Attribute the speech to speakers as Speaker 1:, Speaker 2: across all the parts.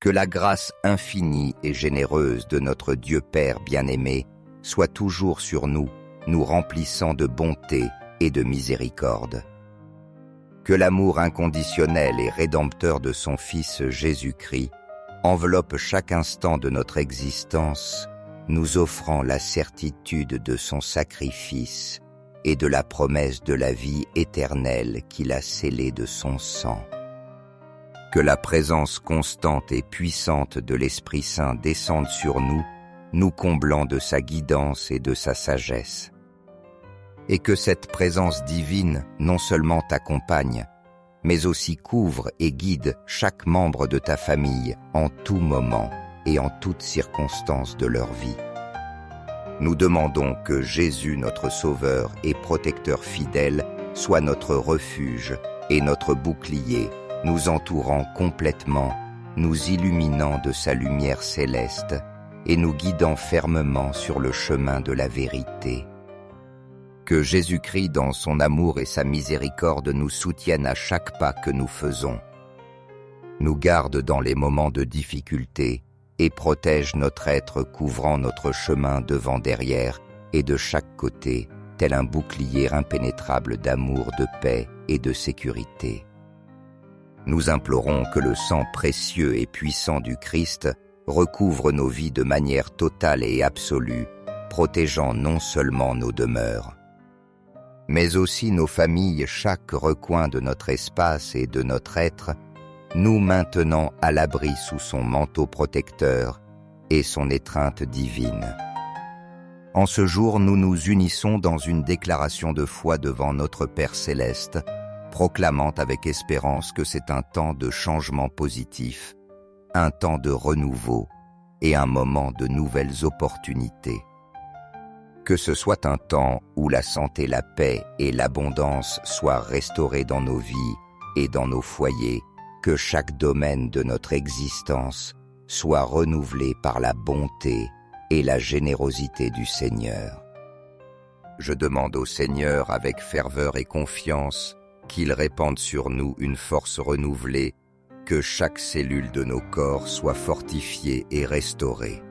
Speaker 1: Que la grâce infinie et généreuse de notre Dieu Père bien-aimé soit toujours sur nous, nous remplissant de bonté et de miséricorde. Que l'amour inconditionnel et rédempteur de son Fils Jésus-Christ enveloppe chaque instant de notre existence, nous offrant la certitude de son sacrifice et de la promesse de la vie éternelle qu'il a scellée de son sang. Que la présence constante et puissante de l'Esprit Saint descende sur nous, nous comblant de sa guidance et de sa sagesse. Et que cette présence divine non seulement t'accompagne, mais aussi couvre et guide chaque membre de ta famille en tout moment et en toutes circonstances de leur vie. Nous demandons que Jésus, notre Sauveur et protecteur fidèle, soit notre refuge et notre bouclier, nous entourant complètement, nous illuminant de sa lumière céleste et nous guidant fermement sur le chemin de la vérité. Que Jésus-Christ, dans son amour et sa miséricorde, nous soutienne à chaque pas que nous faisons, nous garde dans les moments de difficulté et protège notre être couvrant notre chemin devant, derrière et de chaque côté, tel un bouclier impénétrable d'amour, de paix et de sécurité. Nous implorons que le sang précieux et puissant du Christ recouvre nos vies de manière totale et absolue, protégeant non seulement nos demeures, mais aussi nos familles, chaque recoin de notre espace et de notre être, nous maintenant à l'abri sous son manteau protecteur et son étreinte divine. En ce jour, nous nous unissons dans une déclaration de foi devant notre Père céleste, proclamant avec espérance que c'est un temps de changement positif, un temps de renouveau et un moment de nouvelles opportunités. Que ce soit un temps où la santé, la paix et l'abondance soient restaurées dans nos vies et dans nos foyers, que chaque domaine de notre existence soit renouvelé par la bonté et la générosité du Seigneur. Je demande au Seigneur avec ferveur et confiance qu'il répande sur nous une force renouvelée, que chaque cellule de nos corps soit fortifiée et restaurée.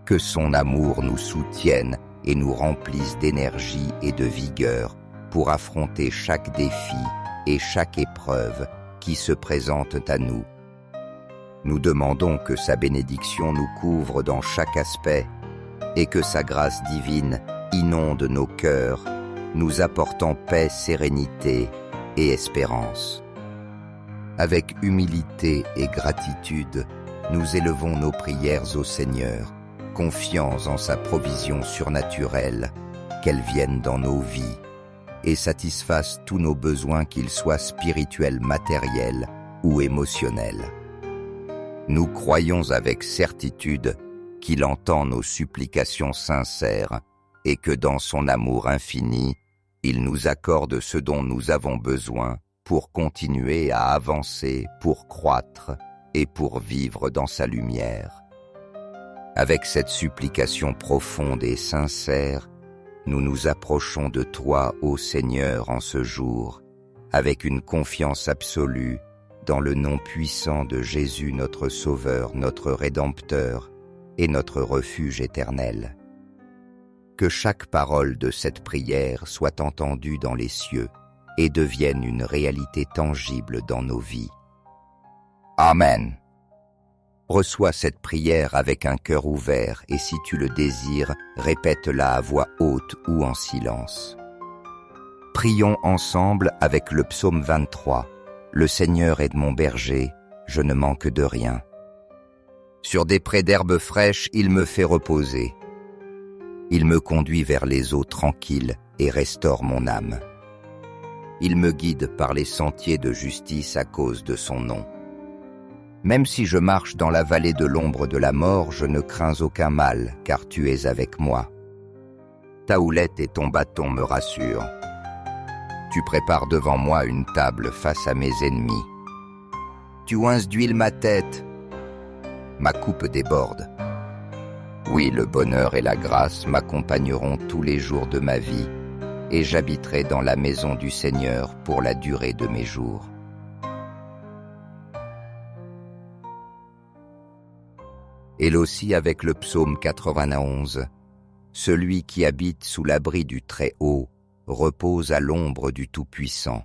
Speaker 1: Que son amour nous soutienne et nous remplisse d'énergie et de vigueur pour affronter chaque défi et chaque épreuve qui se présentent à nous. Nous demandons que sa bénédiction nous couvre dans chaque aspect et que sa grâce divine inonde nos cœurs, nous apportant paix, sérénité et espérance. Avec humilité et gratitude, nous élevons nos prières au Seigneur, confiants en sa provision surnaturelle, qu'elle vienne dans nos vies et satisfasse tous nos besoins, qu'ils soient spirituels, matériels ou émotionnels. Nous croyons avec certitude qu'il entend nos supplications sincères et que dans son amour infini, il nous accorde ce dont nous avons besoin pour continuer à avancer, pour croître et pour vivre dans sa lumière. Avec cette supplication profonde et sincère, nous nous approchons de toi, ô Seigneur, en ce jour, avec une confiance absolue dans le nom puissant de Jésus, notre Sauveur, notre Rédempteur et notre refuge éternel. Que chaque parole de cette prière soit entendue dans les cieux et devienne une réalité tangible dans nos vies. Amen. Reçois cette prière avec un cœur ouvert et si tu le désires, répète-la à voix haute ou en silence. Prions ensemble avec le psaume 23. Le Seigneur est mon berger, je ne manque de rien. Sur des prés d'herbes fraîches, il me fait reposer. Il me conduit vers les eaux tranquilles et restaure mon âme. Il me guide par les sentiers de justice à cause de son nom. Même si je marche dans la vallée de l'ombre de la mort, je ne crains aucun mal, car tu es avec moi. Ta houlette et ton bâton me rassurent. Tu prépares devant moi une table face à mes ennemis. Tu oinces d'huile ma tête. Ma coupe déborde. Oui, le bonheur et la grâce m'accompagneront tous les jours de ma vie, et j'habiterai dans la maison du Seigneur pour la durée de mes jours. Elle aussi avec le psaume 91. Celui qui habite sous l'abri du Très-Haut repose à l'ombre du Tout-Puissant.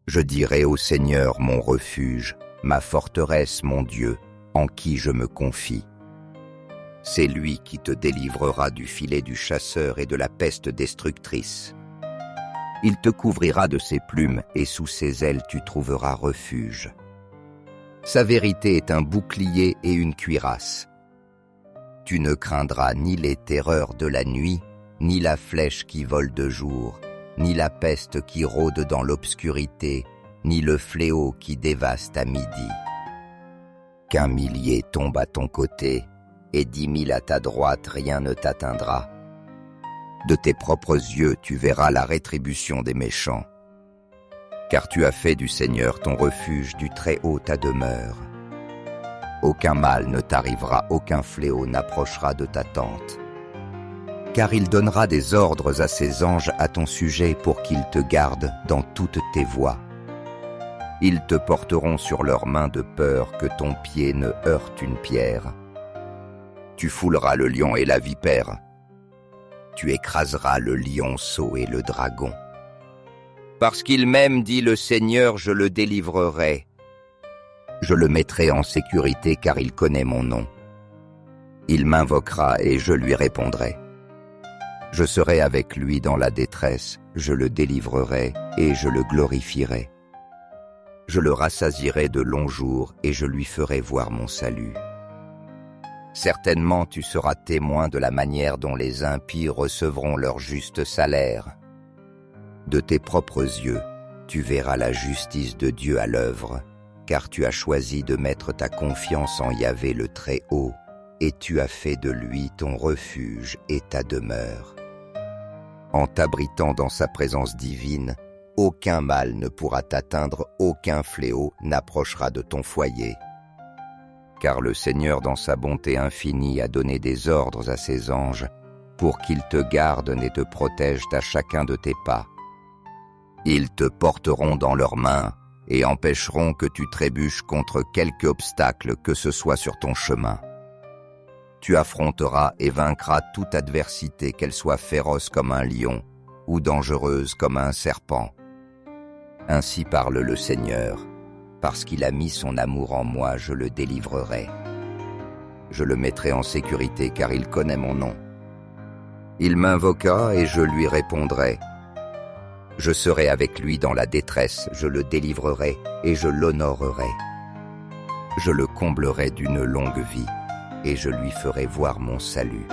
Speaker 1: Je dirai au Seigneur mon refuge, ma forteresse, mon Dieu, en qui je me confie. C'est lui qui te délivrera du filet du chasseur et de la peste destructrice. Il te couvrira de ses plumes et sous ses ailes tu trouveras refuge. Sa vérité est un bouclier et une cuirasse. Tu ne craindras ni les terreurs de la nuit, ni la flèche qui vole de jour, ni la peste qui rôde dans l'obscurité, ni le fléau qui dévaste à midi. Qu'un millier tombe à ton côté, et 10 000 à ta droite, rien ne t'atteindra. De tes propres yeux, tu verras la rétribution des méchants. Car tu as fait du Seigneur ton refuge, du Très-Haut ta demeure. Aucun mal ne t'arrivera, aucun fléau n'approchera de ta tente. Car il donnera des ordres à ses anges à ton sujet pour qu'ils te gardent dans toutes tes voies. Ils te porteront sur leurs mains de peur que ton pied ne heurte une pierre. Tu fouleras le lion et la vipère. Tu écraseras le lionceau et le dragon. Parce qu'il m'aime, dit le Seigneur, je le délivrerai. Je le mettrai en sécurité car il connaît mon nom. Il m'invoquera et je lui répondrai. Je serai avec lui dans la détresse, je le délivrerai et je le glorifierai. Je le rassasierai de longs jours et je lui ferai voir mon salut. Certainement tu seras témoin de la manière dont les impies recevront leur juste salaire. De tes propres yeux, tu verras la justice de Dieu à l'œuvre, car tu as choisi de mettre ta confiance en Yahvé le Très-Haut, et tu as fait de lui ton refuge et ta demeure. En t'abritant dans sa présence divine, aucun mal ne pourra t'atteindre, aucun fléau n'approchera de ton foyer. Car le Seigneur dans sa bonté infinie a donné des ordres à ses anges pour qu'ils te gardent et te protègent à chacun de tes pas. Ils te porteront dans leurs mains et empêcheront que tu trébuches contre quelque obstacle que ce soit sur ton chemin. Tu affronteras et vaincras toute adversité, qu'elle soit féroce comme un lion ou dangereuse comme un serpent. Ainsi parle le Seigneur. Parce qu'il a mis son amour en moi, je le délivrerai. Je le mettrai en sécurité car il connaît mon nom. Il m'invoquera et je lui répondrai. Je serai avec lui dans la détresse, je le délivrerai et je l'honorerai. Je le comblerai d'une longue vie et je lui ferai voir mon salut.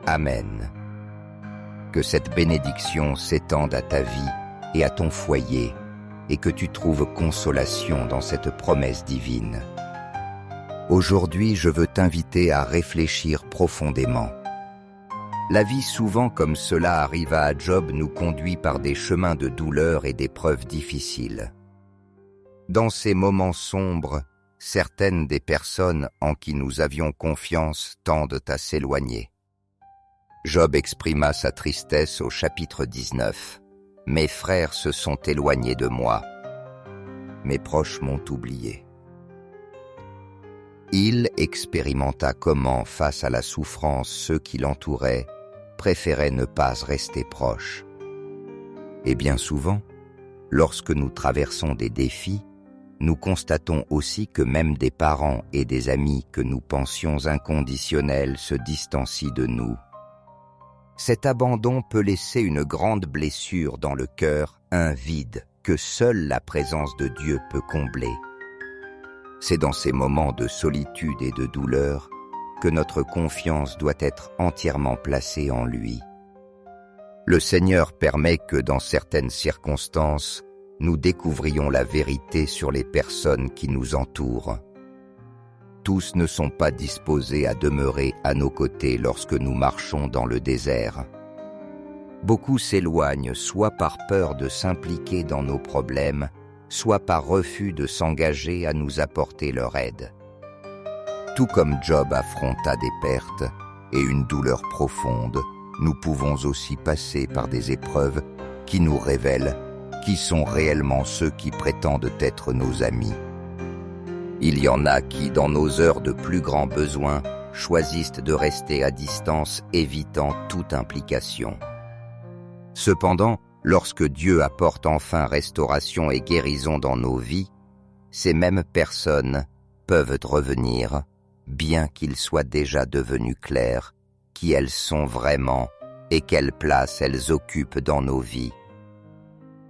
Speaker 1: Amen. Que cette bénédiction s'étende à ta vie et à ton foyer, et que tu trouves consolation dans cette promesse divine. Aujourd'hui, je veux t'inviter à réfléchir profondément. La vie souvent comme cela arriva à Job nous conduit par des chemins de douleur et d'épreuves difficiles. Dans ces moments sombres, certaines des personnes en qui nous avions confiance tendent à s'éloigner. Job exprima sa tristesse au chapitre 19. « Mes frères se sont éloignés de moi. Mes proches m'ont oublié. » Il expérimenta comment, face à la souffrance, ceux qui l'entouraient préféraient ne pas rester proches. Et bien souvent, lorsque nous traversons des défis, nous constatons aussi que même des parents et des amis que nous pensions inconditionnels se distancient de nous. Cet abandon peut laisser une grande blessure dans le cœur, un vide que seule la présence de Dieu peut combler. C'est dans ces moments de solitude et de douleur que notre confiance doit être entièrement placée en lui. Le Seigneur permet que dans certaines circonstances, nous découvrions la vérité sur les personnes qui nous entourent. Tous ne sont pas disposés à demeurer à nos côtés lorsque nous marchons dans le désert. Beaucoup s'éloignent soit par peur de s'impliquer dans nos problèmes, soit par refus de s'engager à nous apporter leur aide. Tout comme Job affronta des pertes et une douleur profonde, nous pouvons aussi passer par des épreuves qui nous révèlent qui sont réellement ceux qui prétendent être nos amis. Il y en a qui, dans nos heures de plus grand besoin, choisissent de rester à distance, évitant toute implication. Cependant, lorsque Dieu apporte enfin restauration et guérison dans nos vies, ces mêmes personnes peuvent revenir, bien qu'il soit déjà devenu clair qui elles sont vraiment et quelle place elles occupent dans nos vies.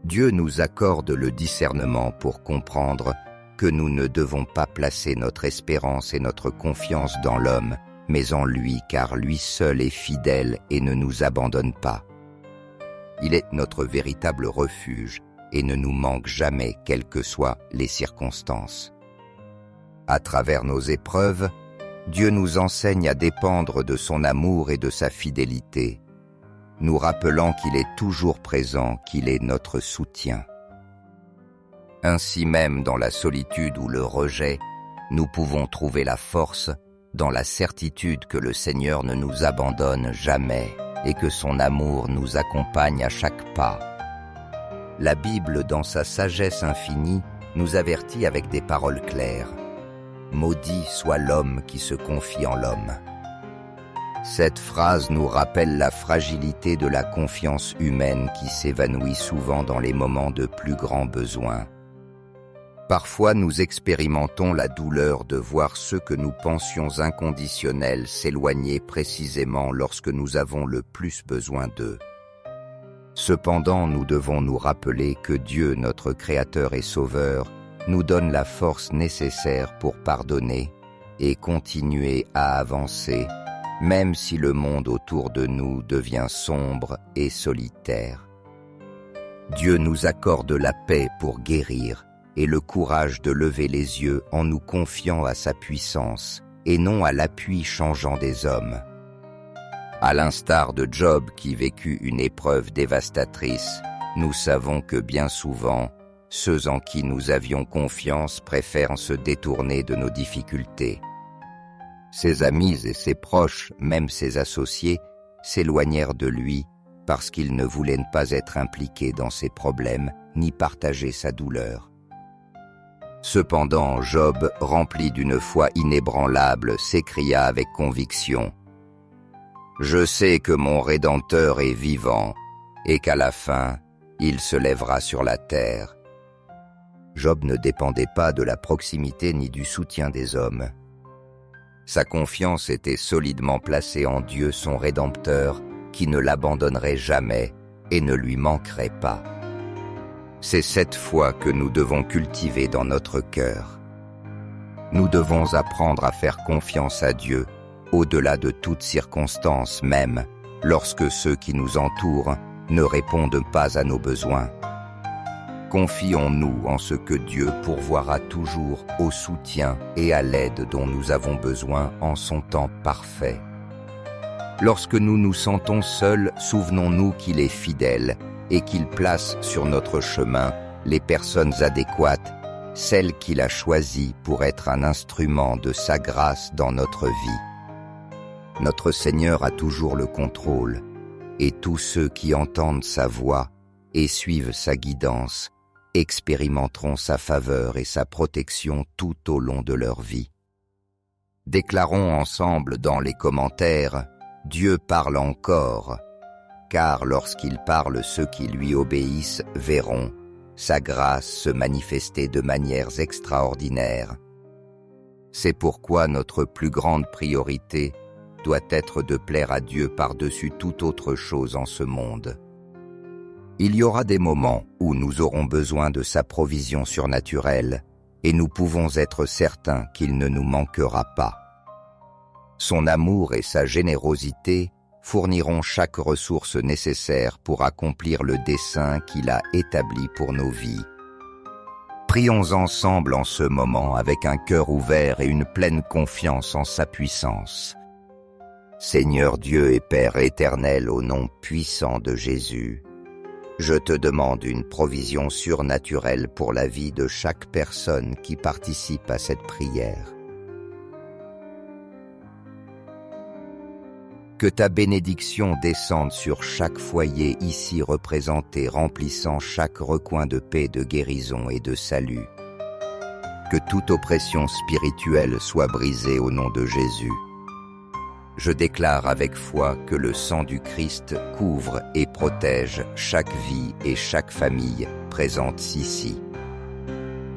Speaker 1: Dieu nous accorde le discernement pour comprendre que nous ne devons pas placer notre espérance et notre confiance dans l'homme, mais en lui, car lui seul est fidèle et ne nous abandonne pas. Il est notre véritable refuge et ne nous manque jamais, quelles que soient les circonstances. À travers nos épreuves, Dieu nous enseigne à dépendre de son amour et de sa fidélité, nous rappelant qu'il est toujours présent, qu'il est notre soutien. Ainsi même, dans la solitude ou le rejet, nous pouvons trouver la force dans la certitude que le Seigneur ne nous abandonne jamais et que son amour nous accompagne à chaque pas. La Bible, dans sa sagesse infinie, nous avertit avec des paroles claires. « Maudit soit l'homme qui se confie en l'homme ». Cette phrase nous rappelle la fragilité de la confiance humaine qui s'évanouit souvent dans les moments de plus grand besoin. Parfois, nous expérimentons la douleur de voir ceux que nous pensions inconditionnels s'éloigner précisément lorsque nous avons le plus besoin d'eux. Cependant, nous devons nous rappeler que Dieu, notre Créateur et Sauveur, nous donne la force nécessaire pour pardonner et continuer à avancer, même si le monde autour de nous devient sombre et solitaire. Dieu nous accorde la paix pour guérir et le courage de lever les yeux en nous confiant à sa puissance et non à l'appui changeant des hommes. À l'instar de Job qui vécut une épreuve dévastatrice, nous savons que bien souvent, ceux en qui nous avions confiance préfèrent se détourner de nos difficultés. Ses amis et ses proches, même ses associés, s'éloignèrent de lui parce qu'ils ne voulaient pas être impliqués dans ses problèmes ni partager sa douleur. Cependant, Job, rempli d'une foi inébranlable, s'écria avec conviction « Je sais que mon Rédempteur est vivant et qu'à la fin, il se lèvera sur la terre. » Job ne dépendait pas de la proximité ni du soutien des hommes. Sa confiance était solidement placée en Dieu, son Rédempteur, qui ne l'abandonnerait jamais et ne lui manquerait pas. C'est cette foi que nous devons cultiver dans notre cœur. Nous devons apprendre à faire confiance à Dieu, au-delà de toute circonstance, même lorsque ceux qui nous entourent ne répondent pas à nos besoins. Confions-nous en ce que Dieu pourvoira toujours au soutien et à l'aide dont nous avons besoin en son temps parfait. Lorsque nous nous sentons seuls, souvenons-nous qu'il est fidèle et qu'il place sur notre chemin les personnes adéquates, celles qu'il a choisies pour être un instrument de sa grâce dans notre vie. Notre Seigneur a toujours le contrôle, et tous ceux qui entendent sa voix et suivent sa guidance expérimenteront sa faveur et sa protection tout au long de leur vie. Déclarons ensemble dans les commentaires « Dieu parle encore », car lorsqu'il parle, ceux qui lui obéissent verront sa grâce se manifester de manières extraordinaires. C'est pourquoi notre plus grande priorité doit être de plaire à Dieu par-dessus toute autre chose en ce monde. Il y aura des moments où nous aurons besoin de sa provision surnaturelle et nous pouvons être certains qu'il ne nous manquera pas. Son amour et sa générosité fourniront chaque ressource nécessaire pour accomplir le dessein qu'il a établi pour nos vies. Prions ensemble en ce moment avec un cœur ouvert et une pleine confiance en sa puissance. Seigneur Dieu et Père éternel, au nom puissant de Jésus, je te demande une provision surnaturelle pour la vie de chaque personne qui participe à cette prière. Que ta bénédiction descende sur chaque foyer ici représenté, remplissant chaque recoin de paix, de guérison et de salut. Que toute oppression spirituelle soit brisée au nom de Jésus. Je déclare avec foi que le sang du Christ couvre et protège chaque vie et chaque famille présente ici.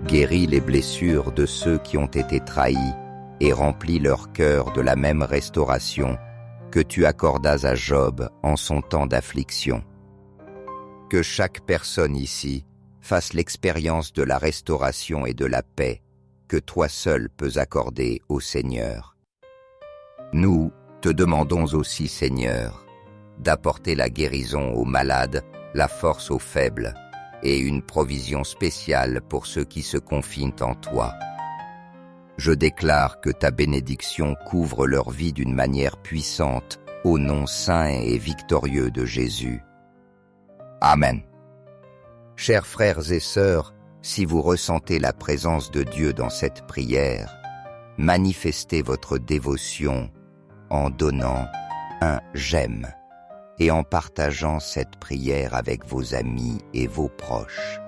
Speaker 1: Guéris les blessures de ceux qui ont été trahis et remplis leur cœur de la même restauration que tu accordas à Job en son temps d'affliction. Que chaque personne ici fasse l'expérience de la restauration et de la paix que toi seul peux accorder au Seigneur. Nous te demandons aussi, Seigneur, d'apporter la guérison aux malades, la force aux faibles, et une provision spéciale pour ceux qui se confinent en toi. Je déclare que ta bénédiction couvre leur vie d'une manière puissante, au nom saint et victorieux de Jésus. Amen. Chers frères et sœurs, si vous ressentez la présence de Dieu dans cette prière, manifestez votre dévotion en donnant un « j'aime » et en partageant cette prière avec vos amis et vos proches.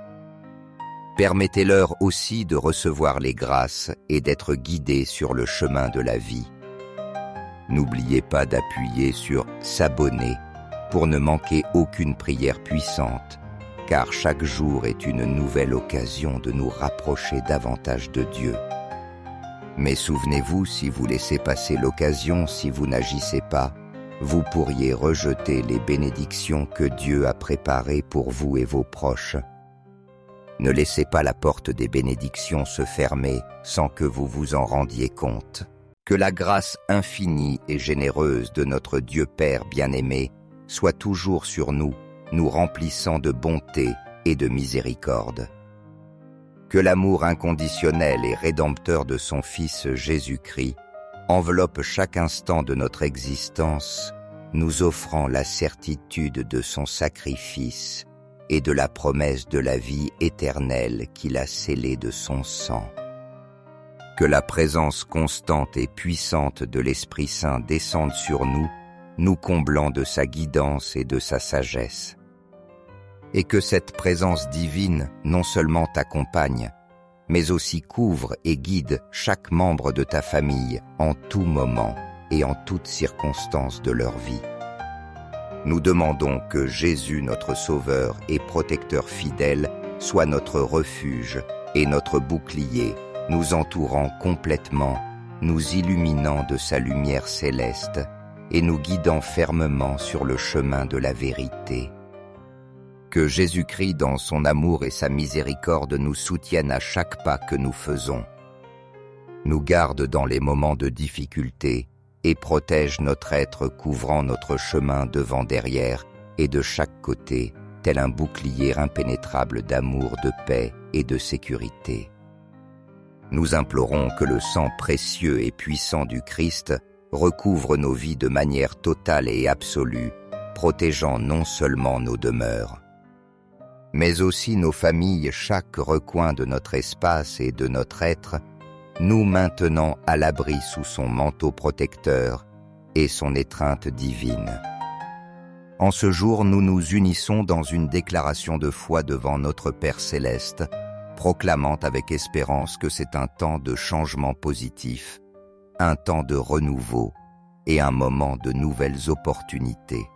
Speaker 1: Permettez-leur aussi de recevoir les grâces et d'être guidés sur le chemin de la vie. N'oubliez pas d'appuyer sur « s'abonner » pour ne manquer aucune prière puissante, car chaque jour est une nouvelle occasion de nous rapprocher davantage de Dieu. Mais souvenez-vous, si vous laissez passer l'occasion, si vous n'agissez pas, vous pourriez rejeter les bénédictions que Dieu a préparées pour vous et vos proches. Ne laissez pas la porte des bénédictions se fermer sans que vous vous en rendiez compte. Que la grâce infinie et généreuse de notre Dieu Père bien-aimé soit toujours sur nous, nous remplissant de bonté et de miséricorde. Que l'amour inconditionnel et rédempteur de son Fils Jésus-Christ enveloppe chaque instant de notre existence, nous offrant la certitude de son sacrifice et de la promesse de la vie éternelle qu'il a scellée de son sang. Que la présence constante et puissante de l'Esprit Saint descende sur nous, nous comblant de sa guidance et de sa sagesse. Et que cette présence divine non seulement t'accompagne, mais aussi couvre et guide chaque membre de ta famille en tout moment et en toutes circonstances de leur vie. Nous demandons que Jésus, notre Sauveur et protecteur fidèle, soit notre refuge et notre bouclier, nous entourant complètement, nous illuminant de sa lumière céleste et nous guidant fermement sur le chemin de la vérité. Que Jésus-Christ, dans son amour et sa miséricorde, nous soutienne à chaque pas que nous faisons, nous garde dans les moments de difficulté et protège notre être couvrant notre chemin devant, derrière et de chaque côté, tel un bouclier impénétrable d'amour, de paix et de sécurité. Nous implorons que le sang précieux et puissant du Christ recouvre nos vies de manière totale et absolue, protégeant non seulement nos demeures, mais aussi nos familles, chaque recoin de notre espace et de notre être, nous maintenant à l'abri sous son manteau protecteur et son étreinte divine. En ce jour, nous nous unissons dans une déclaration de foi devant notre Père céleste, proclamant avec espérance que c'est un temps de changement positif, un temps de renouveau et un moment de nouvelles opportunités.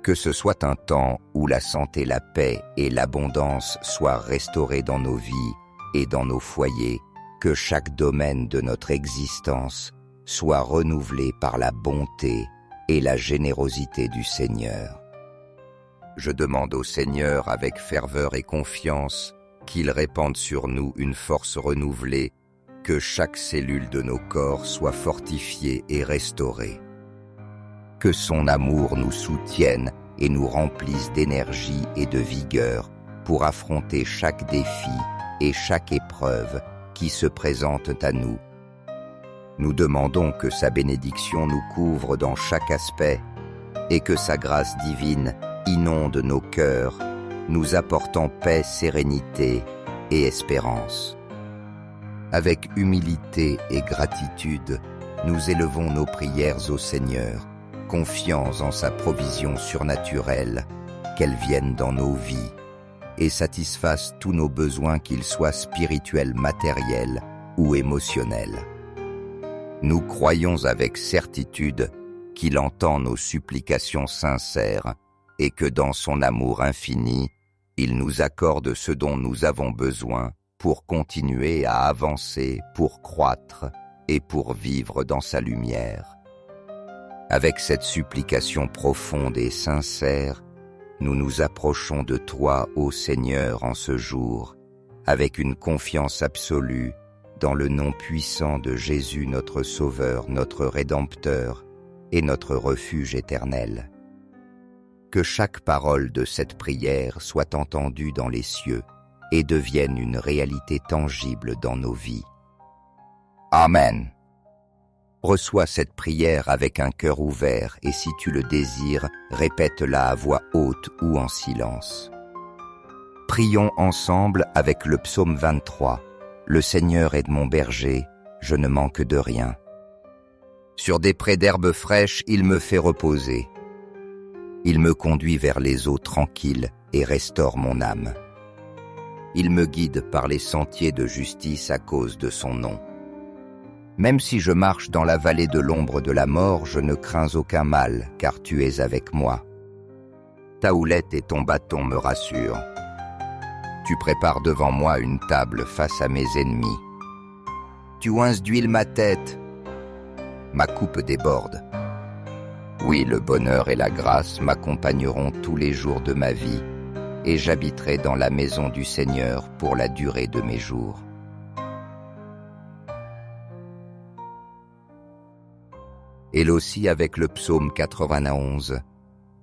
Speaker 1: Que ce soit un temps où la santé, la paix et l'abondance soient restaurées dans nos vies et dans nos foyers, que chaque domaine de notre existence soit renouvelé par la bonté et la générosité du Seigneur. Je demande au Seigneur avec ferveur et confiance qu'il répande sur nous une force renouvelée, que chaque cellule de nos corps soit fortifiée et restaurée. Que son amour nous soutienne et nous remplisse d'énergie et de vigueur pour affronter chaque défi et chaque épreuve qui se présentent à nous. Nous demandons que sa bénédiction nous couvre dans chaque aspect et que sa grâce divine inonde nos cœurs, nous apportant paix, sérénité et espérance. Avec humilité et gratitude, nous élevons nos prières au Seigneur, confiants en sa provision surnaturelle, qu'elle vienne dans nos vies. et satisfasse tous nos besoins, qu'ils soient spirituels, matériels ou émotionnels. Nous croyons avec certitude qu'il entend nos supplications sincères et que dans son amour infini, il nous accorde ce dont nous avons besoin pour continuer à avancer, pour croître et pour vivre dans sa lumière. Avec cette supplication profonde et sincère, nous nous approchons de toi, ô Seigneur, en ce jour, avec une confiance absolue dans le nom puissant de Jésus, notre Sauveur, notre Rédempteur et notre refuge éternel. Que chaque parole de cette prière soit entendue dans les cieux et devienne une réalité tangible dans nos vies. Amen. Reçois cette prière avec un cœur ouvert et si tu le désires, répète-la à voix haute ou en silence. Prions ensemble avec le psaume 23. Le Seigneur est mon berger, je ne manque de rien. Sur des prés d'herbes fraîches, il me fait reposer. Il me conduit vers les eaux tranquilles et restaure mon âme. Il me guide par les sentiers de justice à cause de son nom. Même si je marche dans la vallée de l'ombre de la mort, je ne crains aucun mal, car tu es avec moi. Ta houlette et ton bâton me rassurent. Tu prépares devant moi une table face à mes ennemis. Tu oinces d'huile ma tête. Ma coupe déborde. Oui, le bonheur et la grâce m'accompagneront tous les jours de ma vie, et j'habiterai dans la maison du Seigneur pour la durée de mes jours. Et aussi avec le psaume 91,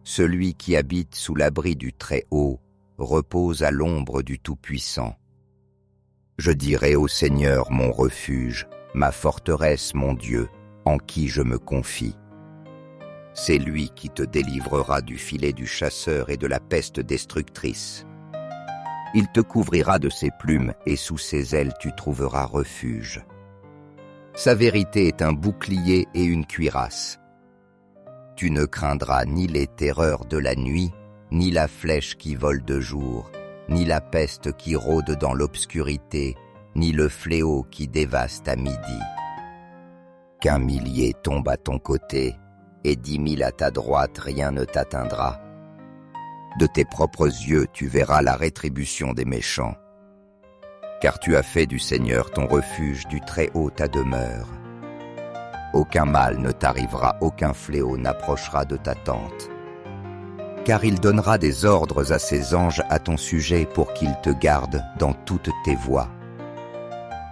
Speaker 1: celui qui habite sous l'abri du Très-Haut repose à l'ombre du Tout-Puissant. Je dirai au Seigneur mon refuge, ma forteresse, mon Dieu, en qui je me confie. C'est lui qui te délivrera du filet du chasseur et de la peste destructrice. Il te couvrira de ses plumes et sous ses ailes tu trouveras refuge. Sa vérité est un bouclier et une cuirasse. Tu ne craindras ni les terreurs de la nuit, ni la flèche qui vole de jour, ni la peste qui rôde dans l'obscurité, ni le fléau qui dévaste à midi. Qu'un millier tombe à ton côté, et 10 000 à ta droite, rien ne t'atteindra. De tes propres yeux, tu verras la rétribution des méchants. Car tu as fait du Seigneur ton refuge, du Très-Haut ta demeure. Aucun mal ne t'arrivera, aucun fléau n'approchera de ta tente. Car il donnera des ordres à ses anges à ton sujet pour qu'ils te gardent dans toutes tes voies.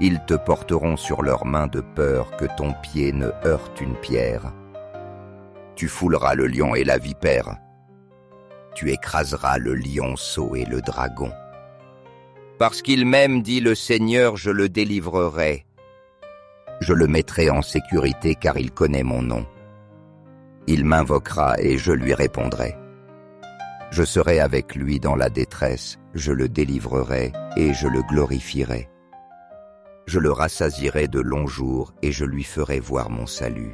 Speaker 1: Ils te porteront sur leurs mains de peur que ton pied ne heurte une pierre. Tu fouleras le lion et la vipère. Tu écraseras le lionceau et le dragon. Parce qu'il m'aime, dit le Seigneur, je le délivrerai. Je le mettrai en sécurité car il connaît mon nom. Il m'invoquera et je lui répondrai. Je serai avec lui dans la détresse, je le délivrerai et je le glorifierai. Je le rassasierai de longs jours et je lui ferai voir mon salut.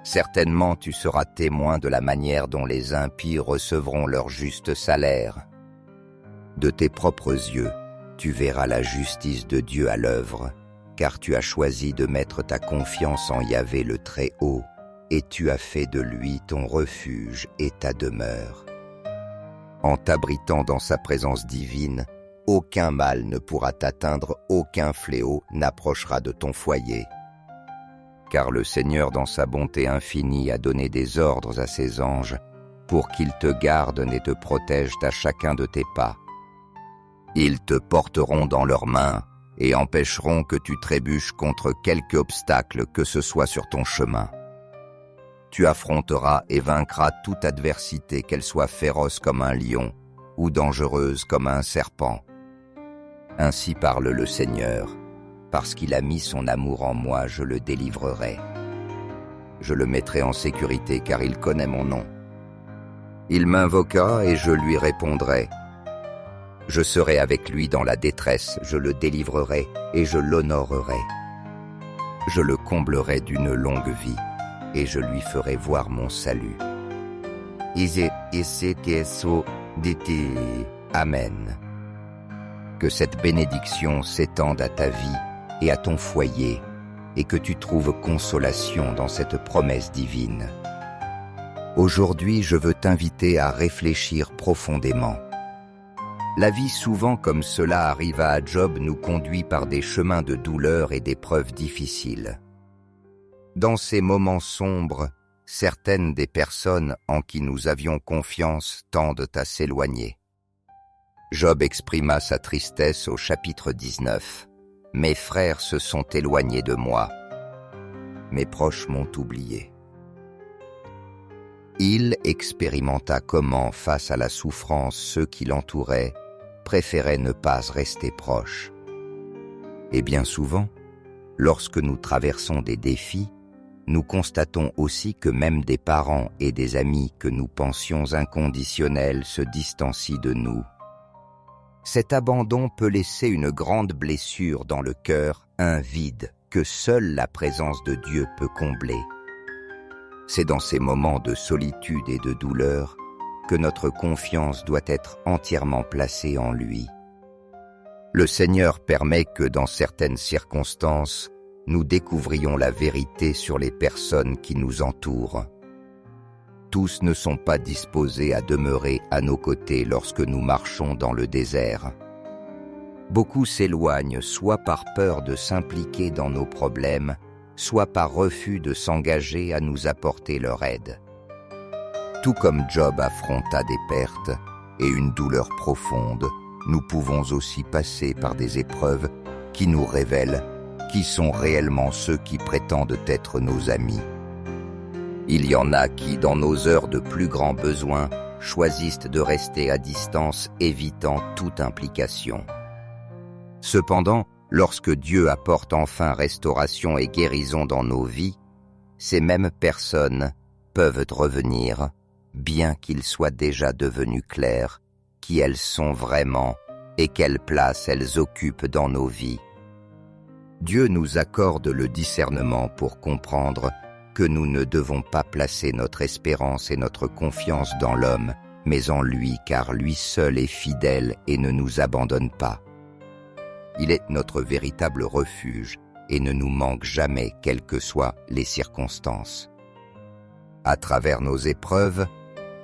Speaker 1: Certainement tu seras témoin de la manière dont les impies recevront leur juste salaire. De tes propres yeux, tu verras la justice de Dieu à l'œuvre, car tu as choisi de mettre ta confiance en Yahvé le Très-Haut, et tu as fait de lui ton refuge et ta demeure. En t'abritant dans sa présence divine, aucun mal ne pourra t'atteindre, aucun fléau n'approchera de ton foyer. Car le Seigneur dans sa bonté infinie a donné des ordres à ses anges pour qu'ils te gardent et te protègent à chacun de tes pas. Ils te porteront dans leurs mains et empêcheront que tu trébuches contre quelque obstacle que ce soit sur ton chemin. Tu affronteras et vaincras toute adversité, qu'elle soit féroce comme un lion ou dangereuse comme un serpent. Ainsi parle le Seigneur. Parce qu'il a mis son amour en moi, je le délivrerai. Je le mettrai en sécurité car il connaît mon nom. Il m'invoqua et je lui répondrai. Je serai avec lui dans la détresse, je le délivrerai et je l'honorerai. Je le comblerai d'une longue vie et je lui ferai voir mon salut. Ise keso diti Amen. Que cette bénédiction s'étende à ta vie et à ton foyer, et que tu trouves consolation dans cette promesse divine. Aujourd'hui, je veux t'inviter à réfléchir profondément. La vie, souvent comme cela arriva à Job, nous conduit par des chemins de douleur et d'épreuves difficiles. Dans ces moments sombres, certaines des personnes en qui nous avions confiance tendent à s'éloigner. Job exprima sa tristesse au chapitre 19. « Mes frères se sont éloignés de moi. Mes proches m'ont oublié. » Il expérimenta comment, face à la souffrance, ceux qui l'entouraient préféraient ne pas rester proches. Et bien souvent, lorsque nous traversons des défis, nous constatons aussi que même des parents et des amis que nous pensions inconditionnels se distancient de nous. Cet abandon peut laisser une grande blessure dans le cœur, un vide que seule la présence de Dieu peut combler. C'est dans ces moments de solitude et de douleur que notre confiance doit être entièrement placée en lui. Le Seigneur permet que dans certaines circonstances, nous découvrions la vérité sur les personnes qui nous entourent. Tous ne sont pas disposés à demeurer à nos côtés lorsque nous marchons dans le désert. Beaucoup s'éloignent soit par peur de s'impliquer dans nos problèmes, soit par refus de s'engager à nous apporter leur aide. Tout comme Job affronta des pertes et une douleur profonde, nous pouvons aussi passer par des épreuves qui nous révèlent qui sont réellement ceux qui prétendent être nos amis. Il y en a qui, dans nos heures de plus grand besoin, choisissent de rester à distance, évitant toute implication. Cependant, lorsque Dieu apporte enfin restauration et guérison dans nos vies, ces mêmes personnes peuvent revenir, bien qu'il soit déjà devenu clair qui elles sont vraiment et quelle place elles occupent dans nos vies. Dieu nous accorde le discernement pour comprendre que nous ne devons pas placer notre espérance et notre confiance dans l'homme, mais en lui, car lui seul est fidèle et ne nous abandonne pas. Il est notre véritable refuge et ne nous manque jamais, quelles que soient les circonstances. À travers nos épreuves,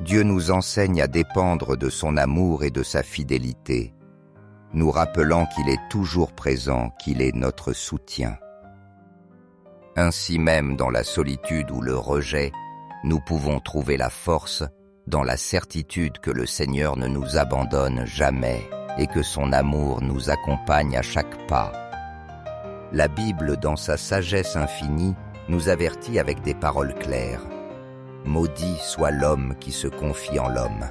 Speaker 1: Dieu nous enseigne à dépendre de son amour et de sa fidélité, nous rappelant qu'il est toujours présent, qu'il est notre soutien. Ainsi même, dans la solitude ou le rejet, nous pouvons trouver la force dans la certitude que le Seigneur ne nous abandonne jamais et que son amour nous accompagne à chaque pas. La Bible, dans sa sagesse infinie, nous avertit avec des paroles claires. « Maudit soit l'homme qui se confie en l'homme ».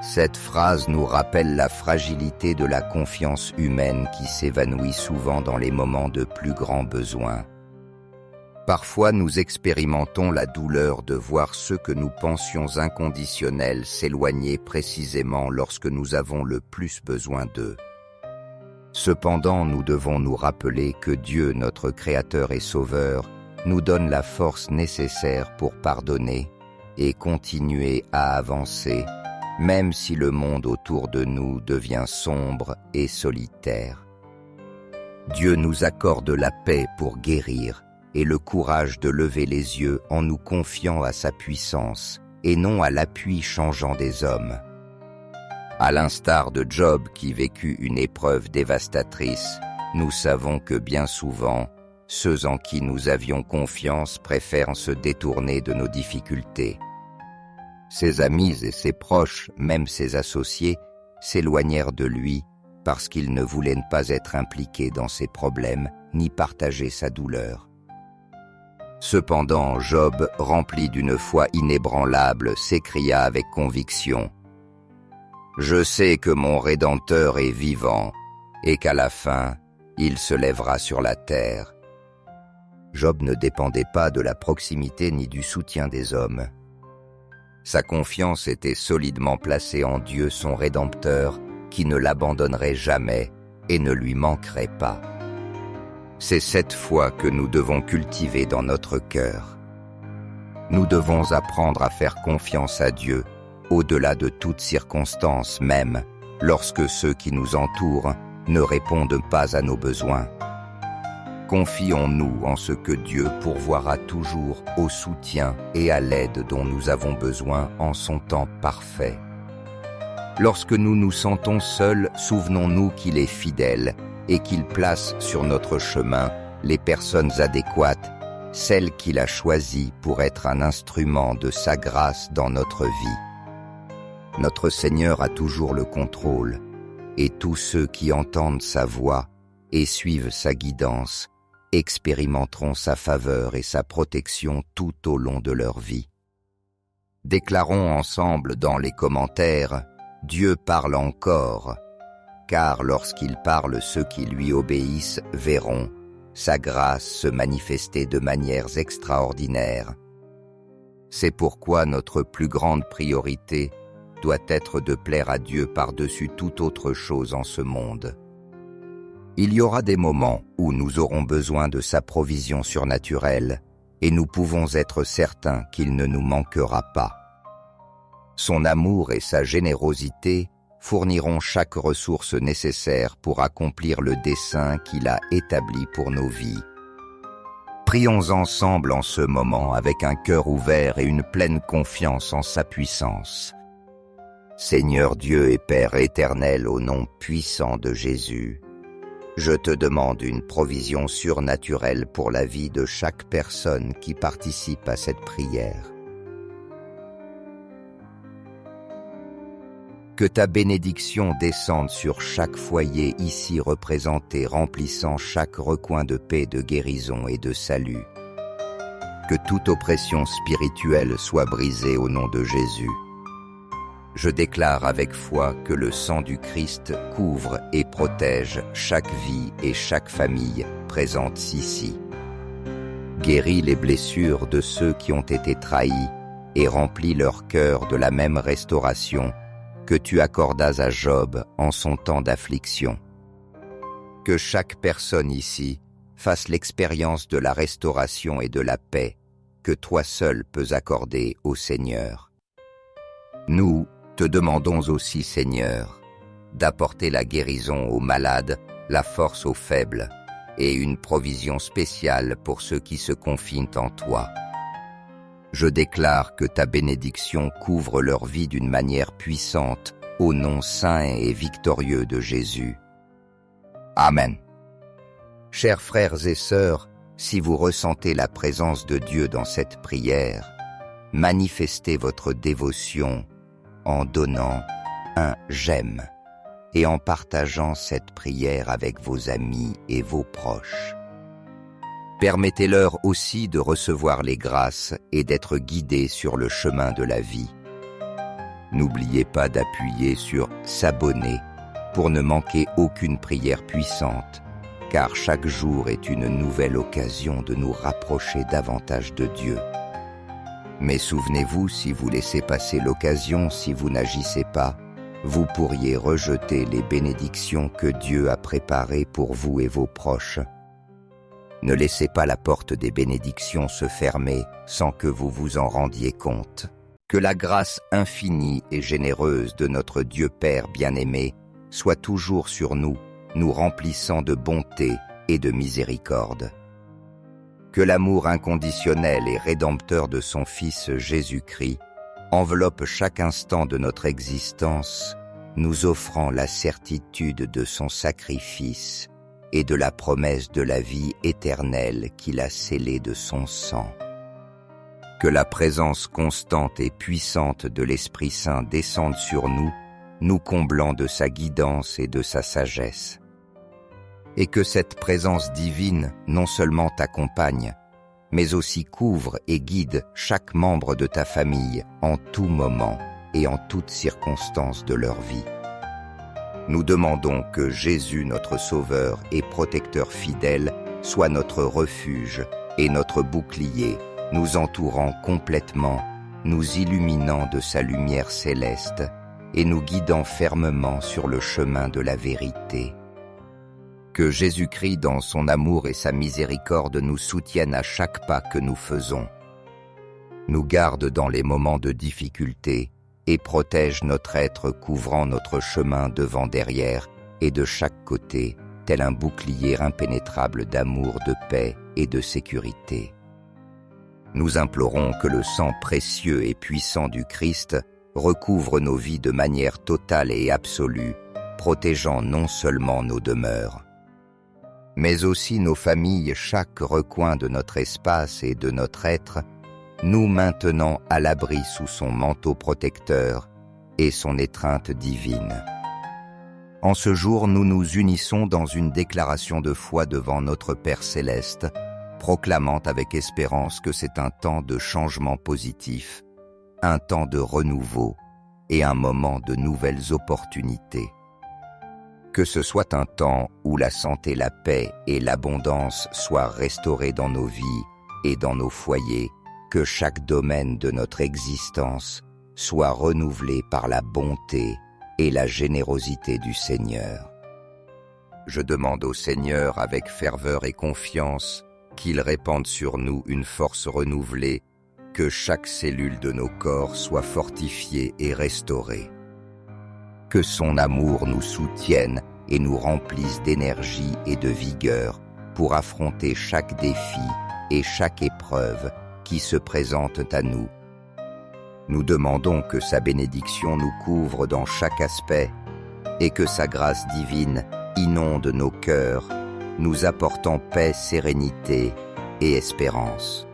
Speaker 1: Cette phrase nous rappelle la fragilité de la confiance humaine qui s'évanouit souvent dans les moments de plus grand besoin. Parfois, nous expérimentons la douleur de voir ceux que nous pensions inconditionnels s'éloigner précisément lorsque nous avons le plus besoin d'eux. Cependant, nous devons nous rappeler que Dieu, notre Créateur et Sauveur, nous donne la force nécessaire pour pardonner et continuer à avancer, même si le monde autour de nous devient sombre et solitaire. Dieu nous accorde la paix pour guérir et le courage de lever les yeux en nous confiant à sa puissance et non à l'appui changeant des hommes. À l'instar de Job qui vécut une épreuve dévastatrice, nous savons que bien souvent, ceux en qui nous avions confiance préfèrent se détourner de nos difficultés. Ses amis et ses proches, même ses associés, s'éloignèrent de lui parce qu'ils ne voulaient pas être impliqués dans ses problèmes ni partager sa douleur. Cependant, Job, rempli d'une foi inébranlable, s'écria avec conviction « Je sais que mon Rédempteur est vivant et qu'à la fin, il se lèvera sur la terre. » Job ne dépendait pas de la proximité ni du soutien des hommes. Sa confiance était solidement placée en Dieu, son Rédempteur, qui ne l'abandonnerait jamais et ne lui manquerait pas. C'est cette foi que nous devons cultiver dans notre cœur. Nous devons apprendre à faire confiance à Dieu, au-delà de toute circonstance, même lorsque ceux qui nous entourent ne répondent pas à nos besoins. Confions-nous en ce que Dieu pourvoira toujours au soutien et à l'aide dont nous avons besoin en son temps parfait. Lorsque nous nous sentons seuls, souvenons-nous qu'il est fidèle et qu'il place sur notre chemin les personnes adéquates, celles qu'il a choisies pour être un instrument de sa grâce dans notre vie. Notre Seigneur a toujours le contrôle, et tous ceux qui entendent sa voix et suivent sa guidance expérimenteront sa faveur et sa protection tout au long de leur vie. Déclarons ensemble dans les commentaires « Dieu parle encore », car lorsqu'il parle, ceux qui lui obéissent verront sa grâce se manifester de manières extraordinaires. C'est pourquoi notre plus grande priorité doit être de plaire à Dieu par-dessus toute autre chose en ce monde. Il y aura des moments où nous aurons besoin de sa provision surnaturelle et nous pouvons être certains qu'il ne nous manquera pas. Son amour et sa générosité fourniront chaque ressource nécessaire pour accomplir le dessein qu'il a établi pour nos vies. Prions ensemble en ce moment avec un cœur ouvert et une pleine confiance en sa puissance. Seigneur Dieu et Père éternel, au nom puissant de Jésus, je te demande une provision surnaturelle pour la vie de chaque personne qui participe à cette prière. Que ta bénédiction descende sur chaque foyer ici représenté, remplissant chaque recoin de paix, de guérison et de salut. Que toute oppression spirituelle soit brisée au nom de Jésus. Je déclare avec foi que le sang du Christ couvre et protège chaque vie et chaque famille présente ici. Guéris les blessures de ceux qui ont été trahis et remplis leur cœur de la même restauration que tu accordas à Job en son temps d'affliction. Que chaque personne ici fasse l'expérience de la restauration et de la paix que toi seul peux accorder au Seigneur. Nous te demandons aussi, Seigneur, d'apporter la guérison aux malades, la force aux faibles et une provision spéciale pour ceux qui se confient en toi. Je déclare que ta bénédiction couvre leur vie d'une manière puissante, au nom saint et victorieux de Jésus. Amen. Chers frères et sœurs, si vous ressentez la présence de Dieu dans cette prière, manifestez votre dévotion en donnant un « j'aime » et en partageant cette prière avec vos amis et vos proches. Permettez-leur aussi de recevoir les grâces et d'être guidés sur le chemin de la vie. N'oubliez pas d'appuyer sur « s'abonner » pour ne manquer aucune prière puissante, car chaque jour est une nouvelle occasion de nous rapprocher davantage de Dieu. Mais souvenez-vous, si vous laissez passer l'occasion, si vous n'agissez pas, vous pourriez rejeter les bénédictions que Dieu a préparées pour vous et vos proches. Ne laissez pas la porte des bénédictions se fermer sans que vous vous en rendiez compte. Que la grâce infinie et généreuse de notre Dieu Père bien-aimé soit toujours sur nous, nous remplissant de bonté et de miséricorde. Que l'amour inconditionnel et rédempteur de son Fils Jésus-Christ enveloppe chaque instant de notre existence, nous offrant la certitude de son sacrifice et de la promesse de la vie éternelle qu'il a scellée de son sang. Que la présence constante et puissante de l'Esprit Saint descende sur nous, nous comblant de sa guidance et de sa sagesse. Et que cette présence divine non seulement t'accompagne, mais aussi couvre et guide chaque membre de ta famille en tout moment et en toutes circonstances de leur vie. Nous demandons que Jésus, notre Sauveur et protecteur fidèle, soit notre refuge et notre bouclier, nous entourant complètement, nous illuminant de sa lumière céleste et nous guidant fermement sur le chemin de la vérité. Que Jésus-Christ, dans son amour et sa miséricorde, nous soutienne à chaque pas que nous faisons, nous garde dans les moments de difficulté et protège notre être couvrant notre chemin devant derrière et de chaque côté, tel un bouclier impénétrable d'amour, de paix et de sécurité. Nous implorons que le sang précieux et puissant du Christ recouvre nos vies de manière totale et absolue, protégeant non seulement nos demeures, mais aussi nos familles, chaque recoin de notre espace et de notre être, nous maintenant à l'abri sous son manteau protecteur et son étreinte divine. En ce jour, nous nous unissons dans une déclaration de foi devant notre Père céleste, proclamant avec espérance que c'est un temps de changement positif, un temps de renouveau et un moment de nouvelles opportunités. Que ce soit un temps où la santé, la paix et l'abondance soient restaurées dans nos vies et dans nos foyers, que chaque domaine de notre existence soit renouvelé par la bonté et la générosité du Seigneur. Je demande au Seigneur avec ferveur et confiance qu'il répande sur nous une force renouvelée, que chaque cellule de nos corps soit fortifiée et restaurée. Que son amour nous soutienne et nous remplisse d'énergie et de vigueur pour affronter chaque défi et chaque épreuve qui se présentent à nous. Nous demandons que sa bénédiction nous couvre dans chaque aspect et que sa grâce divine inonde nos cœurs, nous apportant paix, sérénité et espérance.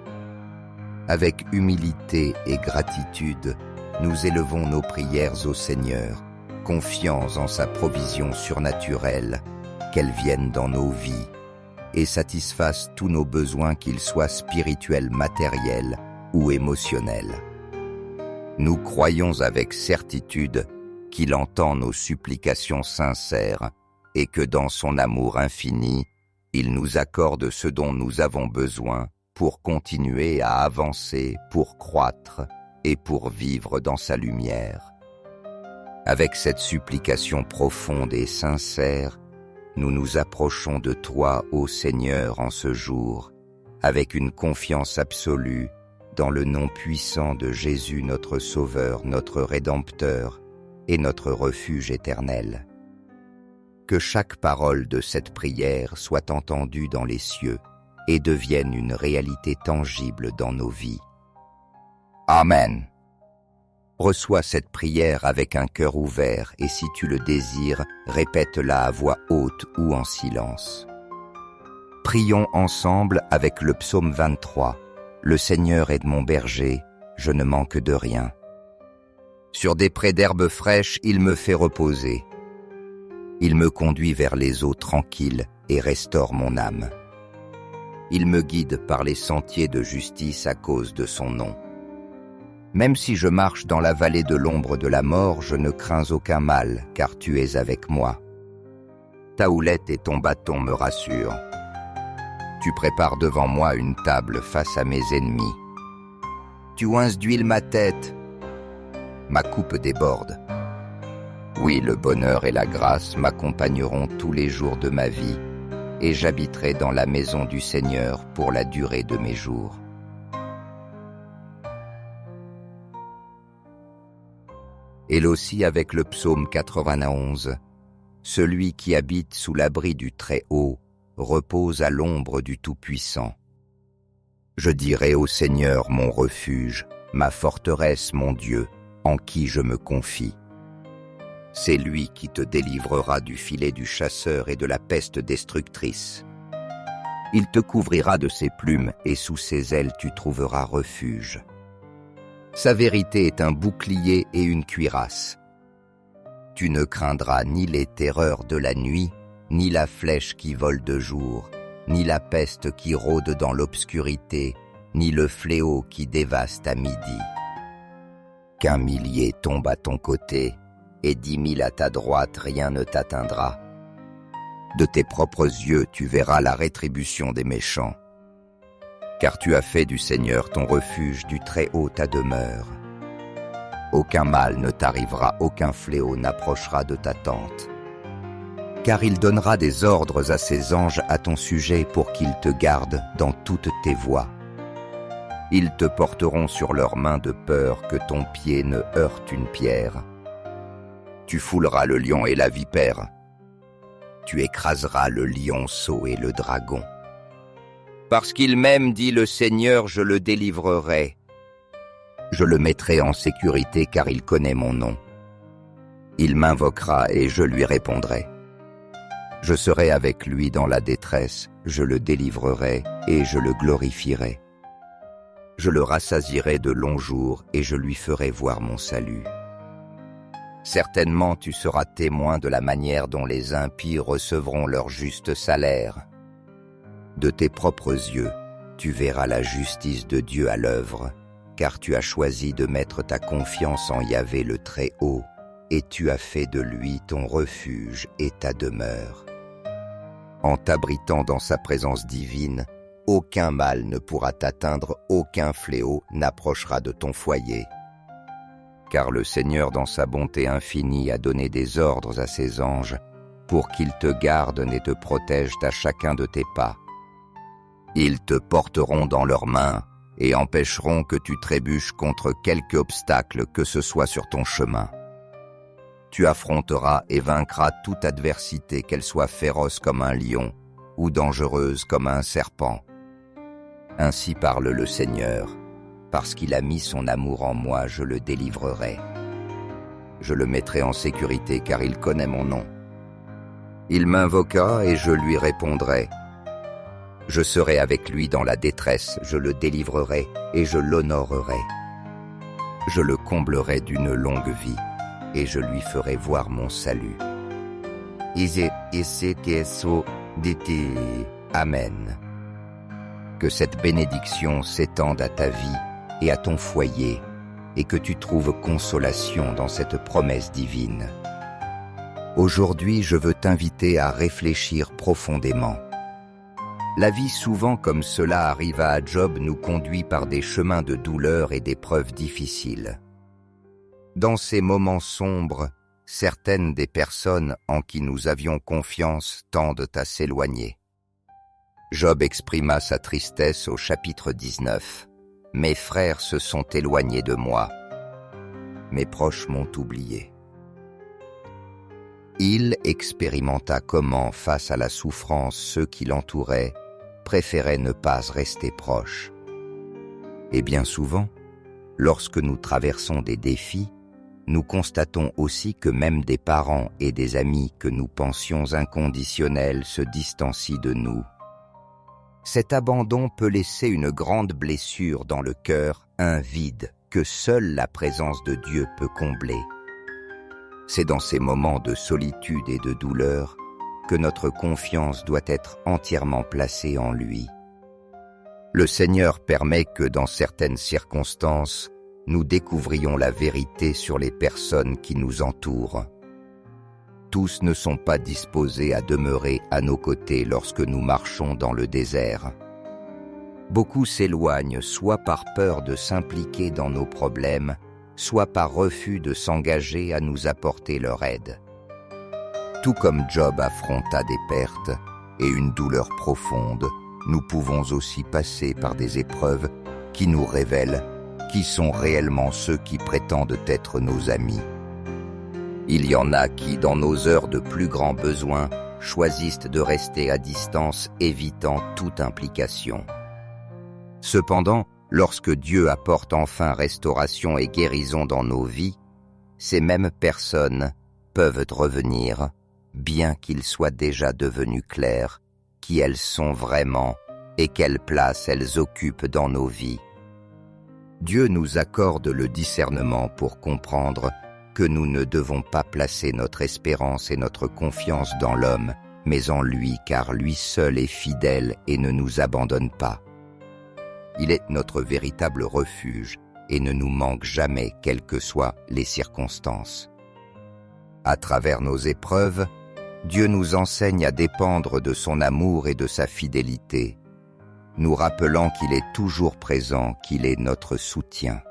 Speaker 1: Avec humilité et gratitude, nous élevons nos prières au Seigneur, confiants en sa provision surnaturelle, qu'elle vienne dans nos vies et satisfasse tous nos besoins, qu'ils soient spirituels, matériels ou émotionnels. Nous croyons avec certitude qu'il entend nos supplications sincères et que dans son amour infini, il nous accorde ce dont nous avons besoin pour continuer à avancer, pour croître et pour vivre dans sa lumière. Avec cette supplication profonde et sincère, nous nous approchons de toi, ô Seigneur, en ce jour, avec une confiance absolue, dans le nom puissant de Jésus, notre Sauveur, notre Rédempteur et notre refuge éternel. Que chaque parole de cette prière soit entendue dans les cieux et devienne une réalité tangible dans nos vies. Amen. Reçois cette prière avec un cœur ouvert et si tu le désires, répète-la à voix haute ou en silence. Prions ensemble avec le psaume 23. Le Seigneur est mon berger, je ne manque de rien. Sur des prés d'herbes fraîches, il me fait reposer. Il me conduit vers les eaux tranquilles et restaure mon âme. Il me guide par les sentiers de justice à cause de son nom. Même si je marche dans la vallée de l'ombre de la mort, je ne crains aucun mal, car tu es avec moi. Ta houlette et ton bâton me rassurent. Tu prépares devant moi une table face à mes ennemis. Tu oinces d'huile ma tête. Ma coupe déborde. Oui, le bonheur et la grâce m'accompagneront tous les jours de ma vie, et j'habiterai dans la maison du Seigneur pour la durée de mes jours. Et aussi avec le psaume 91, celui qui habite sous l'abri du Très-Haut repose à l'ombre du Tout-Puissant. Je dirai au Seigneur mon refuge, ma forteresse, mon Dieu, en qui je me confie. C'est lui qui te délivrera du filet du chasseur et de la peste destructrice. Il te couvrira de ses plumes et sous ses ailes tu trouveras refuge. Sa vérité est un bouclier et une cuirasse. Tu ne craindras ni les terreurs de la nuit, ni la flèche qui vole de jour, ni la peste qui rôde dans l'obscurité, ni le fléau qui dévaste à midi. Qu'un millier tombe à ton côté, et 10 000 à ta droite, rien ne t'atteindra. De tes propres yeux, tu verras la rétribution des méchants. Car tu as fait du Seigneur ton refuge, du Très-Haut ta demeure. Aucun mal ne t'arrivera, aucun fléau n'approchera de ta tente. Car il donnera des ordres à ses anges à ton sujet pour qu'ils te gardent dans toutes tes voies. Ils te porteront sur leurs mains de peur que ton pied ne heurte une pierre. Tu fouleras le lion et la vipère. Tu écraseras le lionceau et le dragon. Parce qu'il m'aime, dit le Seigneur, je le délivrerai. Je le mettrai en sécurité car il connaît mon nom. Il m'invoquera et je lui répondrai. Je serai avec lui dans la détresse, je le délivrerai et je le glorifierai. Je le rassasierai de longs jours et je lui ferai voir mon salut. Certainement tu seras témoin de la manière dont les impies recevront leur juste salaire. De tes propres yeux, tu verras la justice de Dieu à l'œuvre, car tu as choisi de mettre ta confiance en Yahvé le Très-Haut, et tu as fait de lui ton refuge et ta demeure. En t'abritant dans sa présence divine, aucun mal ne pourra t'atteindre, aucun fléau n'approchera de ton foyer. Car le Seigneur, dans sa bonté infinie, a donné des ordres à ses anges pour qu'ils te gardent et te protègent à chacun de tes pas. Ils te porteront dans leurs mains et empêcheront que tu trébuches contre quelque obstacle que ce soit sur ton chemin. Tu affronteras et vaincras toute adversité, qu'elle soit féroce comme un lion ou dangereuse comme un serpent. Ainsi parle le Seigneur, parce qu'il a mis son amour en moi, je le délivrerai. Je le mettrai en sécurité car il connaît mon nom. Il m'invoquera et je lui répondrai. Je serai avec lui dans la détresse, je le délivrerai et je l'honorerai. Je le comblerai d'une longue vie et je lui ferai voir mon salut. Amen. Que cette bénédiction s'étende à ta vie et à ton foyer et que tu trouves consolation dans cette promesse divine. Aujourd'hui, je veux t'inviter à réfléchir profondément. La vie, souvent comme cela arriva à Job, nous conduit par des chemins de douleur et d'épreuves difficiles. Dans ces moments sombres, certaines des personnes en qui nous avions confiance tendent à s'éloigner. Job exprima sa tristesse au chapitre 19. « Mes frères se sont éloignés de moi. Mes proches m'ont oublié. » Il expérimenta comment, face à la souffrance, ceux qui l'entouraient préféraient ne pas rester proches. Et bien souvent, lorsque nous traversons des défis, nous constatons aussi que même des parents et des amis que nous pensions inconditionnels se distancient de nous. Cet abandon peut laisser une grande blessure dans le cœur, un vide que seule la présence de Dieu peut combler. C'est dans ces moments de solitude et de douleur que notre confiance doit être entièrement placée en lui. Le Seigneur permet que dans certaines circonstances, nous découvrions la vérité sur les personnes qui nous entourent. Tous ne sont pas disposés à demeurer à nos côtés lorsque nous marchons dans le désert. Beaucoup s'éloignent soit par peur de s'impliquer dans nos problèmes, soit par refus de s'engager à nous apporter leur aide. Tout comme Job affronta des pertes et une douleur profonde, nous pouvons aussi passer par des épreuves qui nous révèlent qui sont réellement ceux qui prétendent être nos amis. Il y en a qui, dans nos heures de plus grand besoin, choisissent de rester à distance, évitant toute implication. Cependant, lorsque Dieu apporte enfin restauration et guérison dans nos vies, ces mêmes personnes peuvent revenir, bien qu'il soit déjà devenu clair qui elles sont vraiment et quelle place elles occupent dans nos vies. Dieu nous accorde le discernement pour comprendre que nous ne devons pas placer notre espérance et notre confiance dans l'homme, mais en lui, car lui seul est fidèle et ne nous abandonne pas. Il est notre véritable refuge et ne nous manque jamais, quelles que soient les circonstances. À travers nos épreuves, Dieu nous enseigne à dépendre de son amour et de sa fidélité, nous rappelant qu'il est toujours présent, qu'il est notre soutien.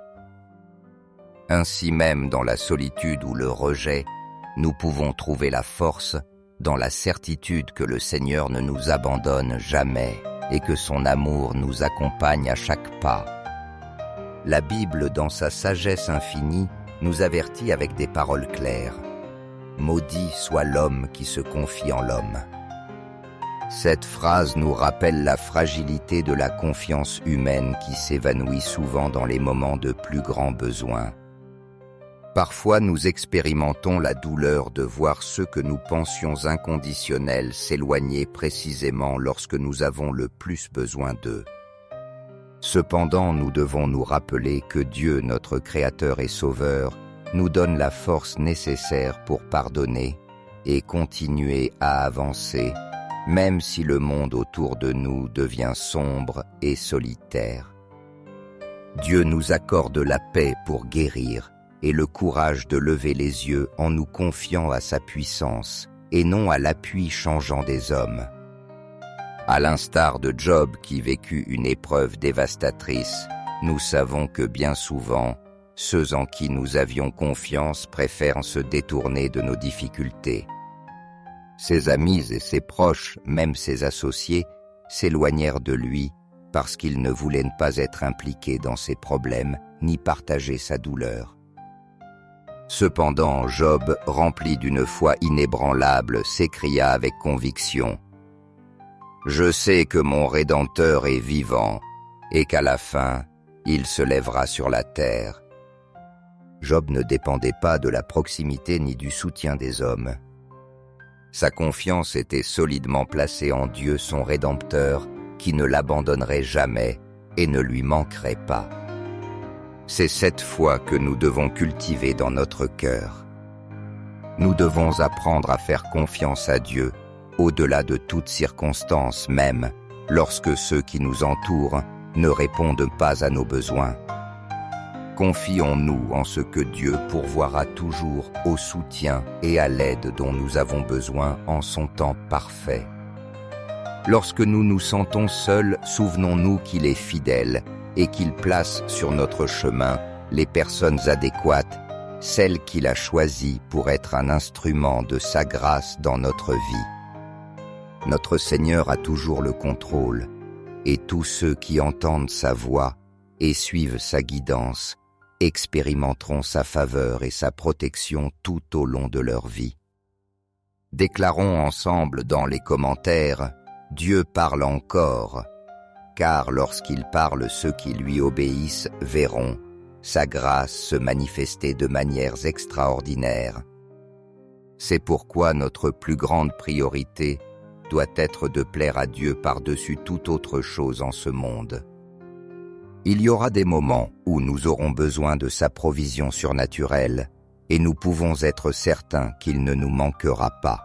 Speaker 1: Ainsi même, dans la solitude ou le rejet, nous pouvons trouver la force dans la certitude que le Seigneur ne nous abandonne jamais et que son amour nous accompagne à chaque pas. la Bible, dans sa sagesse infinie, nous avertit avec des paroles claires. Maudit soit l'homme qui se confie en l'homme. Cette phrase nous rappelle la fragilité de la confiance humaine qui s'évanouit souvent dans les moments de plus grand besoin. Parfois, nous expérimentons la douleur de voir ceux que nous pensions inconditionnels s'éloigner précisément lorsque nous avons le plus besoin d'eux. Cependant, nous devons nous rappeler que Dieu, notre Créateur et Sauveur, nous donne la force nécessaire pour pardonner et continuer à avancer, même si le monde autour de nous devient sombre et solitaire. Dieu nous accorde la paix pour guérir et le courage de lever les yeux en nous confiant à sa puissance et non à l'appui changeant des hommes. À l'instar de Job qui vécut une épreuve dévastatrice, nous savons que bien souvent, ceux en qui nous avions confiance préfèrent se détourner de nos difficultés. Ses amis et ses proches, même ses associés, s'éloignèrent de lui parce qu'ils ne voulaient pas être impliqués dans ses problèmes ni partager sa douleur. Cependant, Job, rempli d'une foi inébranlable, s'écria avec conviction: « Je sais que mon Rédempteur est vivant et qu'à la fin, il se lèvera sur la terre. » Job ne dépendait pas de la proximité ni du soutien des hommes. Sa confiance était solidement placée en Dieu, son Rédempteur, qui ne l'abandonnerait jamais et ne lui manquerait pas. C'est cette foi que nous devons cultiver dans notre cœur. Nous devons apprendre à faire confiance à Dieu, au-delà de toute circonstance, même lorsque ceux qui nous entourent ne répondent pas à nos besoins. Confions-nous en ce que Dieu pourvoira toujours au soutien et à l'aide dont nous avons besoin en son temps parfait. Lorsque nous nous sentons seuls, souvenons-nous qu'il est fidèle et qu'il place sur notre chemin les personnes adéquates, celles qu'il a choisies pour être un instrument de sa grâce dans notre vie. Notre Seigneur a toujours le contrôle, et tous ceux qui entendent sa voix et suivent sa guidance expérimenteront sa faveur et sa protection tout au long de leur vie. Déclarons ensemble dans les commentaires: Dieu parle encore, car lorsqu'il parle, ceux qui lui obéissent verront sa grâce se manifester de manières extraordinaires. C'est pourquoi notre plus grande priorité doit être de plaire à Dieu par-dessus toute autre chose en ce monde. Il y aura des moments où nous aurons besoin de sa provision surnaturelle et nous pouvons être certains qu'il ne nous manquera pas.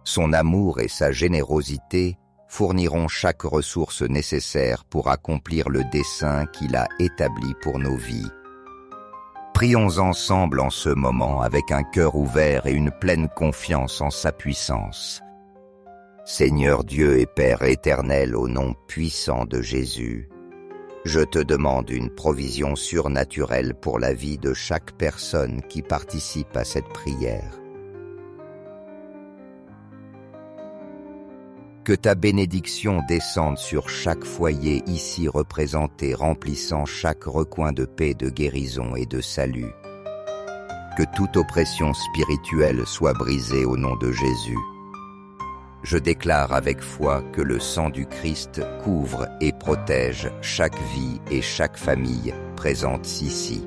Speaker 1: Son amour et sa générosité fourniront chaque ressource nécessaire pour accomplir le dessein qu'il a établi pour nos vies. Prions ensemble en ce moment avec un cœur ouvert et une pleine confiance en sa puissance. Seigneur Dieu et Père éternel, au nom puissant de Jésus, je te demande une provision surnaturelle pour la vie de chaque personne qui participe à cette prière. Que ta bénédiction descende sur chaque foyer ici représenté, remplissant chaque recoin de paix, de guérison et de salut. Que toute oppression spirituelle soit brisée au nom de Jésus. Je déclare avec foi que le sang du Christ couvre et protège chaque vie et chaque famille présente ici.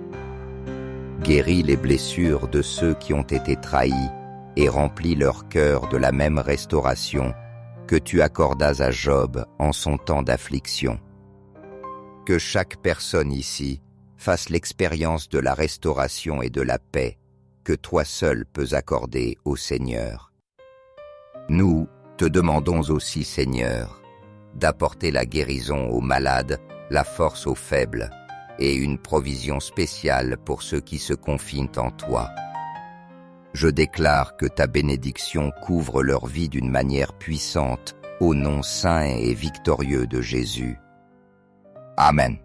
Speaker 1: Guéris les blessures de ceux qui ont été trahis et remplis leur cœur de la même restauration que tu accordas à Job en son temps d'affliction. Que chaque personne ici fasse l'expérience de la restauration et de la paix que toi seul peux accorder au Seigneur. Nous te demandons aussi, Seigneur, d'apporter la guérison aux malades, la force aux faibles et une provision spéciale pour ceux qui se confient en toi. Je déclare que ta bénédiction couvre leur vie d'une manière puissante au nom saint et victorieux de Jésus. Amen.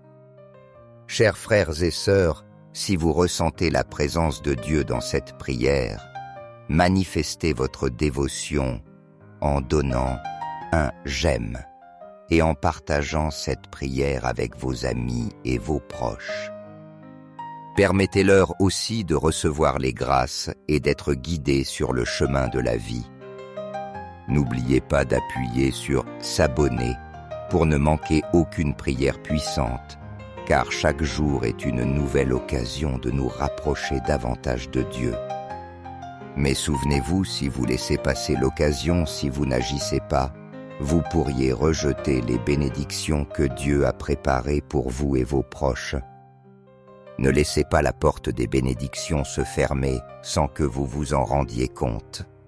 Speaker 1: Chers frères et sœurs, si vous ressentez la présence de Dieu dans cette prière, manifestez votre dévotion en donnant un « j'aime ». et en partageant cette prière avec vos amis et vos proches. Permettez-leur aussi de recevoir les grâces et d'être guidés sur le chemin de la vie. N'oubliez pas d'appuyer sur « S'abonner » pour ne manquer aucune prière puissante, car chaque jour est une nouvelle occasion de nous rapprocher davantage de Dieu. Mais souvenez-vous, si vous laissez passer l'occasion, si vous n'agissez pas, vous pourriez rejeter les bénédictions que Dieu a préparées pour vous et vos proches. Ne laissez pas la porte des bénédictions se fermer sans que vous vous en rendiez compte.